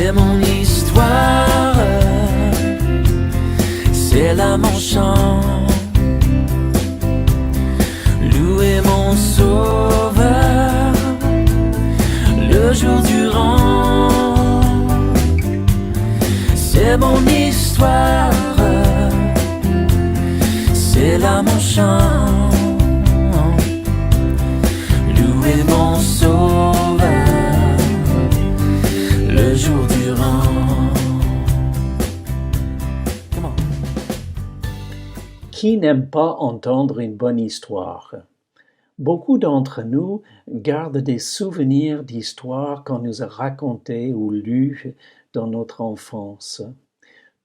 C'est mon histoire, c'est là mon chant. Louer mon sauveur le jour durant. C'est mon histoire, c'est là mon chant. Louer mon sauveur le jour durant. Qui n'aime pas entendre une bonne histoire? Beaucoup d'entre nous gardent des souvenirs d'histoires qu'on nous a racontées ou lues dans notre enfance.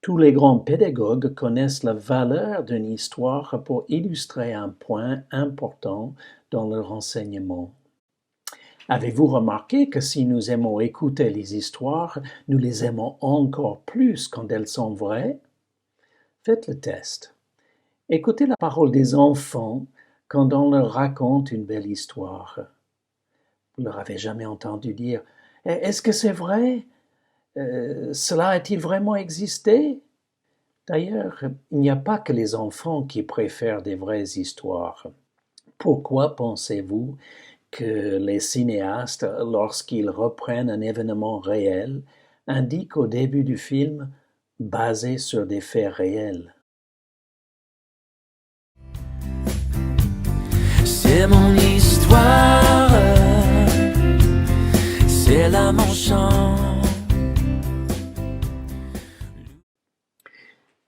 Tous les grands pédagogues connaissent la valeur d'une histoire pour illustrer un point important dans leur enseignement. Avez-vous remarqué que si nous aimons écouter les histoires, nous les aimons encore plus quand elles sont vraies? Faites le test. Écoutez la parole des enfants quand on leur raconte une belle histoire. Vous leur avez jamais entendu dire « Est-ce que c'est vrai? Cela a-t-il vraiment existé ?» D'ailleurs, il n'y a pas que les enfants qui préfèrent des vraies histoires. Pourquoi pensez-vous que les cinéastes, lorsqu'ils reprennent un événement réel, indiquent au début du film « basé sur des faits réels » ? C'est mon histoire, c'est là mon chant.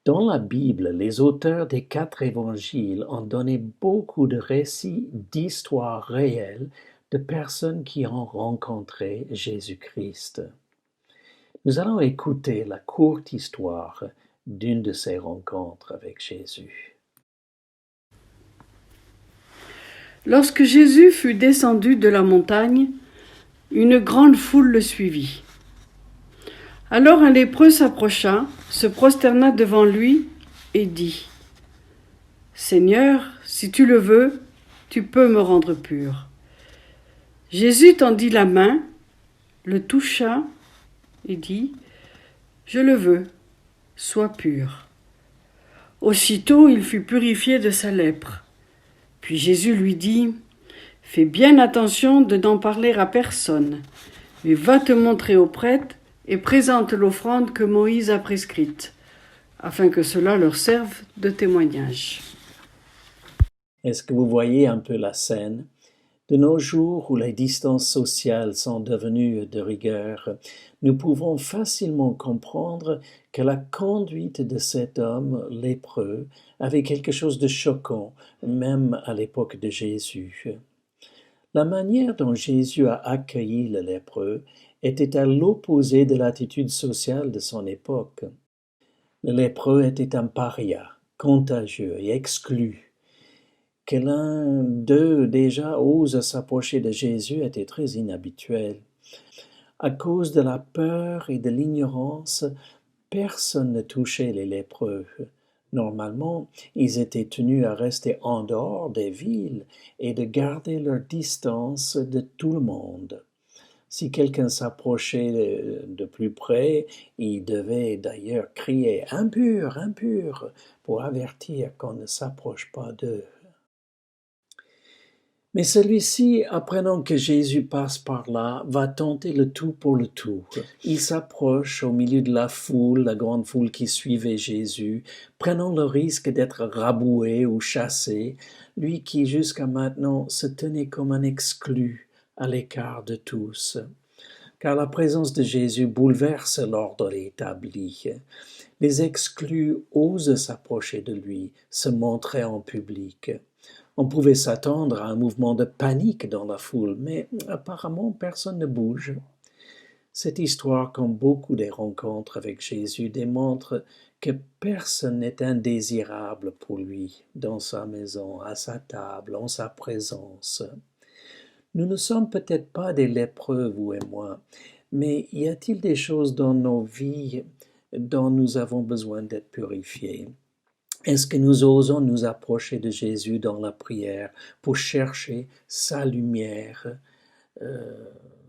Dans la Bible, les auteurs des 4 évangiles ont donné beaucoup de récits d'histoires réelles de personnes qui ont rencontré Jésus-Christ. Nous allons écouter la courte histoire d'une de ces rencontres avec Jésus. Lorsque Jésus fut descendu de la montagne, une grande foule le suivit. Alors un lépreux s'approcha, se prosterna devant lui et dit : « Seigneur, si tu le veux, tu peux me rendre pur. » Jésus tendit la main, le toucha et dit : « Je le veux, sois pur. » Aussitôt il fut purifié de sa lèpre. Puis Jésus lui dit : « Fais bien attention de n'en parler à personne, mais va te montrer au prêtre et présente l'offrande que Moïse a prescrite, afin que cela leur serve de témoignage. » Est-ce que vous voyez un peu la scène? De nos jours où les distances sociales sont devenues de rigueur, nous pouvons facilement comprendre que la conduite de cet homme lépreux avait quelque chose de choquant, même à l'époque de Jésus. La manière dont Jésus a accueilli le lépreux était à l'opposé de l'attitude sociale de son époque. Le lépreux était un paria, contagieux et exclu. Que l'un d'eux déjà ose s'approcher de Jésus était très inhabituel. À cause de la peur et de l'ignorance, personne ne touchait les lépreux. Normalement, ils étaient tenus à rester en dehors des villes et de garder leur distance de tout le monde. Si quelqu'un s'approchait de plus près, il devait d'ailleurs crier « Impur, impur » pour avertir qu'on ne s'approche pas d'eux. Mais celui-ci, apprenant que Jésus passe par là, va tenter le tout pour le tout. Il s'approche au milieu de la foule, la grande foule qui suivait Jésus, prenant le risque d'être raboué ou chassé, lui qui jusqu'à maintenant se tenait comme un exclu, à l'écart de tous. Car la présence de Jésus bouleverse l'ordre établi. Les exclus osent s'approcher de lui, se montrer en public. On pouvait s'attendre à un mouvement de panique dans la foule, mais apparemment personne ne bouge. Cette histoire, comme beaucoup des rencontres avec Jésus, démontre que personne n'est indésirable pour lui, dans sa maison, à sa table, en sa présence. Nous ne sommes peut-être pas des lépreux, vous et moi, mais y a-t-il des choses dans nos vies dont nous avons besoin d'être purifiés? Est-ce que nous osons nous approcher de Jésus dans la prière pour chercher sa lumière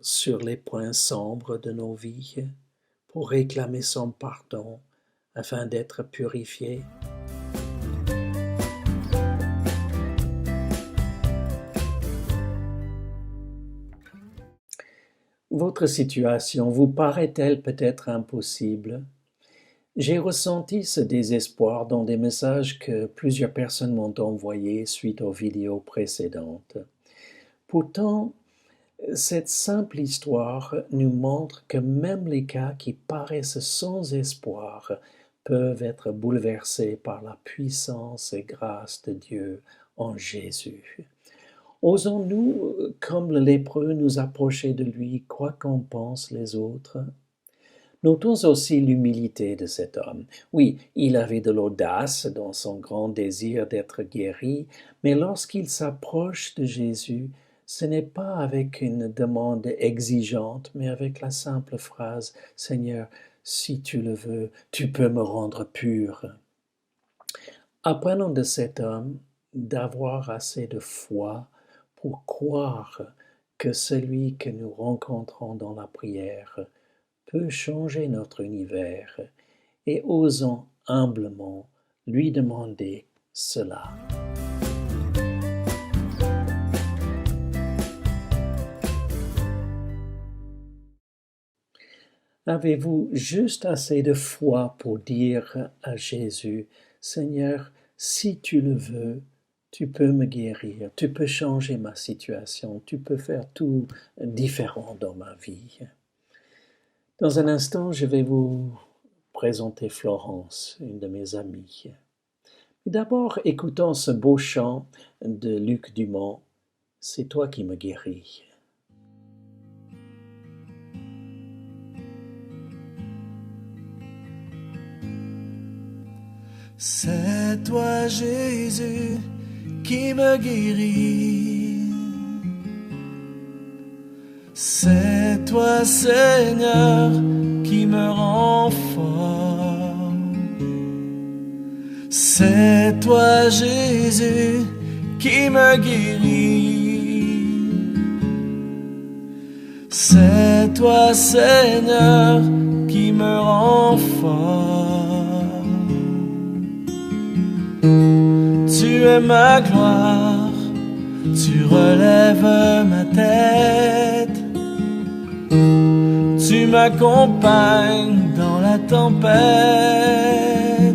sur les points sombres de nos vies? pour réclamer son pardon afin d'être purifié? Votre situation vous paraît-elle peut-être impossible? J'ai ressenti ce désespoir dans des messages que plusieurs personnes m'ont envoyés suite aux vidéos précédentes. Pourtant, cette simple histoire nous montre que même les cas qui paraissent sans espoir peuvent être bouleversés par la puissance et grâce de Dieu en Jésus. Osons-nous, comme le lépreux, nous approcher de lui, quoi qu'en pensent les autres? Notons aussi l'humilité de cet homme. Oui, il avait de l'audace dans son grand désir d'être guéri, mais lorsqu'il s'approche de Jésus, ce n'est pas avec une demande exigeante, mais avec la simple phrase « Seigneur, si tu le veux, tu peux me rendre pur ». Apprenons de cet homme d'avoir assez de foi pour croire que celui que nous rencontrons dans la prière peut changer notre univers et osons humblement lui demander cela. Avez-vous juste assez de foi pour dire à Jésus, Seigneur, si tu le veux, tu peux me guérir, tu peux changer ma situation, tu peux faire tout différent dans ma vie. Dans un instant, je vais vous présenter Florence, une de mes amies. Mais d'abord, écoutons ce beau chant de Luc Dumont, « C'est toi qui me guéris ». C'est toi Jésus qui me guéris. C'est toi Seigneur qui me rend fort. C'est toi Jésus qui me guéris. C'est toi Seigneur qui me rend fort. Tu es ma gloire, tu relèves ma tête, tu m'accompagnes dans la tempête.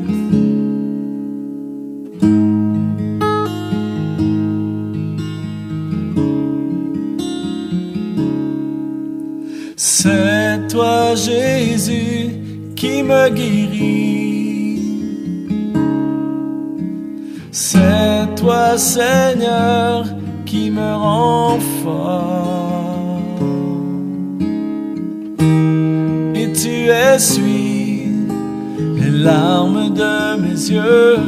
C'est toi Jésus qui me guéris. C'est toi, Seigneur, qui me rend fort. Et tu essuies les larmes de mes yeux.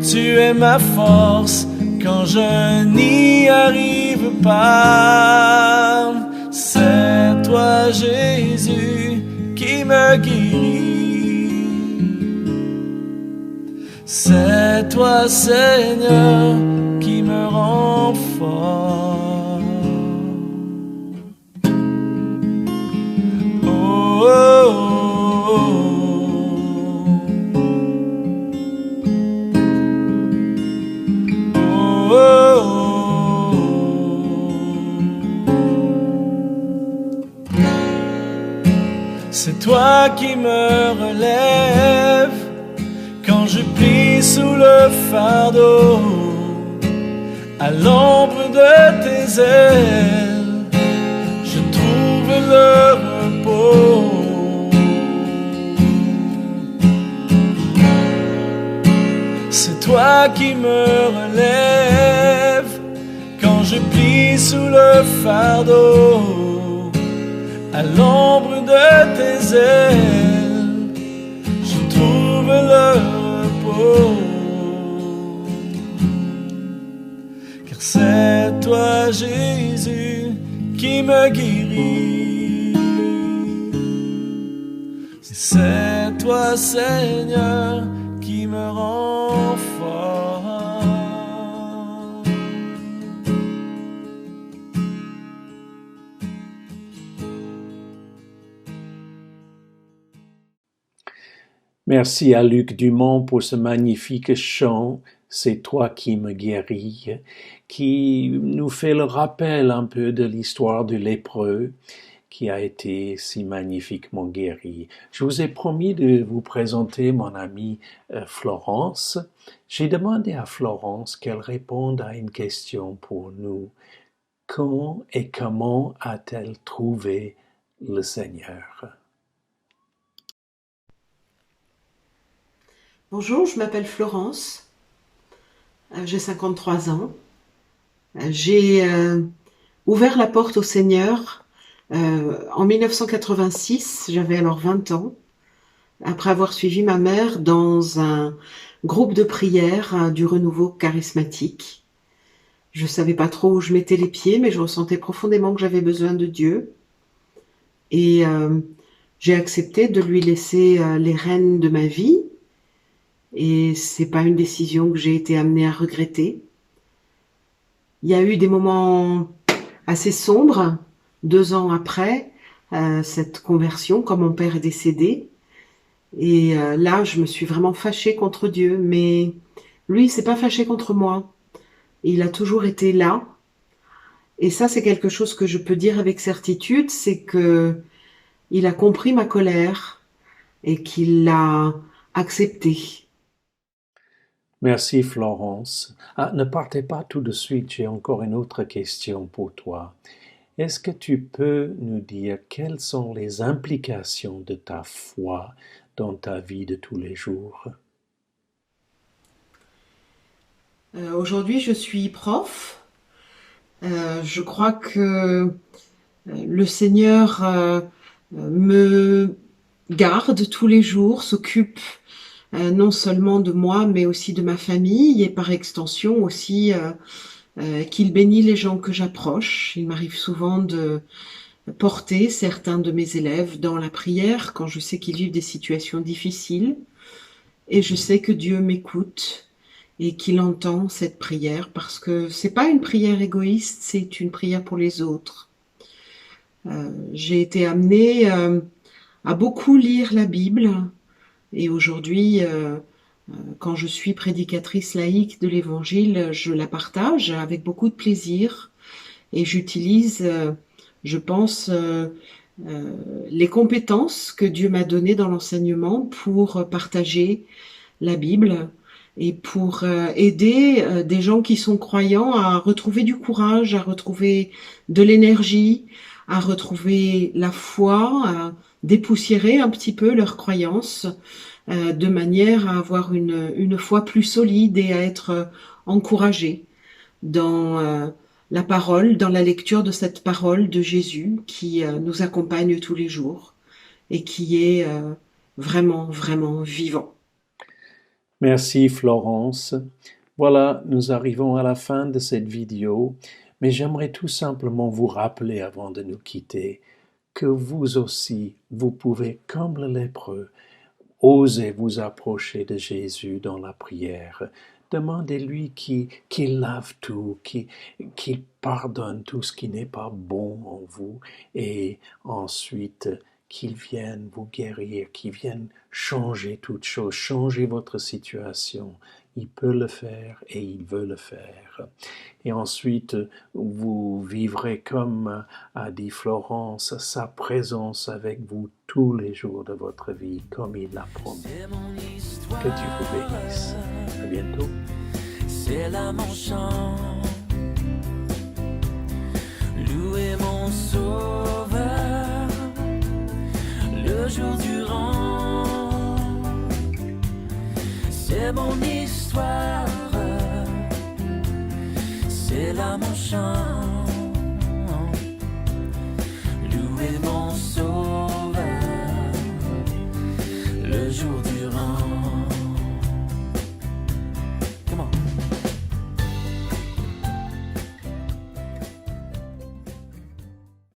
Tu es ma force quand je n'y arrive pas. C'est toi, Jésus, qui me guérit. C'est toi, Seigneur, qui me rend fort. Oh, oh, oh, oh, oh. C'est toi qui me relève quand je plie sous le fardeau, à l'ombre de tes ailes, je trouve le repos. C'est toi qui me relève quand je plie sous le fardeau, à l'ombre de tes ailes, je trouve le repos. Car c'est toi, Jésus, qui me guérit. C'est toi, Seigneur, qui me rend fort. Merci à Luc Dumont pour ce magnifique chant, C'est toi qui me guéris, qui nous fait le rappel un peu de l'histoire du lépreux qui a été si magnifiquement guéri. Je vous ai promis de vous présenter mon amie Florence. J'ai demandé à Florence qu'elle réponde à une question pour nous. Quand et comment a-t-elle trouvé le Seigneur? Bonjour, je m'appelle Florence, j'ai 53 ans. J'ai ouvert la porte au Seigneur en 1986, j'avais alors 20 ans, après avoir suivi ma mère dans un groupe de prière du renouveau charismatique. Je ne savais pas trop où je mettais les pieds, mais je ressentais profondément que j'avais besoin de Dieu. Et j'ai accepté de lui laisser les rênes de ma vie. Et c'est pas une décision que j'ai été amenée à regretter. Il y a eu des moments assez sombres, 2 ans après cette conversion, quand mon père est décédé. Et là, je me suis vraiment fâchée contre Dieu. Mais lui, il s'est pas fâché contre moi. Il a toujours été là. Et ça, c'est quelque chose que je peux dire avec certitude, c'est que il a compris ma colère et qu'il l'a acceptée. Merci Florence. Ne partez pas tout de suite, j'ai encore une autre question pour toi. Est-ce que tu peux nous dire quelles sont les implications de ta foi dans ta vie de tous les jours? Aujourd'hui, je suis prof. Je crois que le Seigneur me garde tous les jours, s'occupe non seulement de moi, mais aussi de ma famille, et par extension aussi qu'il bénit les gens que j'approche. Il m'arrive souvent de porter certains de mes élèves dans la prière quand je sais qu'ils vivent des situations difficiles, et je sais que Dieu m'écoute et qu'il entend cette prière, parce que c'est pas une prière égoïste, c'est une prière pour les autres. J'ai été amenée à beaucoup lire la Bible, et aujourd'hui, quand je suis prédicatrice laïque de l'Évangile, je la partage avec beaucoup de plaisir, et j'utilise, je pense, les compétences que Dieu m'a données dans l'enseignement pour partager la Bible et pour aider des gens qui sont croyants à retrouver du courage, à retrouver de l'énergie, à retrouver la foi, à dépoussiérer un petit peu leurs croyances, de manière à avoir une foi plus solide et à être encouragés dans la parole, dans la lecture de cette parole de Jésus qui nous accompagne tous les jours et qui est vraiment, vraiment vivant. Merci Florence. Voilà, nous arrivons à la fin de cette vidéo, mais j'aimerais tout simplement vous rappeler avant de nous quitter que vous aussi, vous pouvez, comme le lépreux, oser vous approcher de Jésus dans la prière. Demandez-lui qu'il lave tout, qu'il pardonne tout ce qui n'est pas bon en vous, et ensuite qu'il vienne vous guérir, qu'il vienne changer toute chose, changer votre situation. Il peut le faire et il veut le faire. Et ensuite, vous vivrez, comme a dit Florence, sa présence avec vous tous les jours de votre vie, comme il l'a promis. Que Dieu vous bénisse. À bientôt. C'est là mon chant, louer mon sauveur le jour durant. C'est mon histoire, c'est là mon chant, louer mon sauveur le jour durant.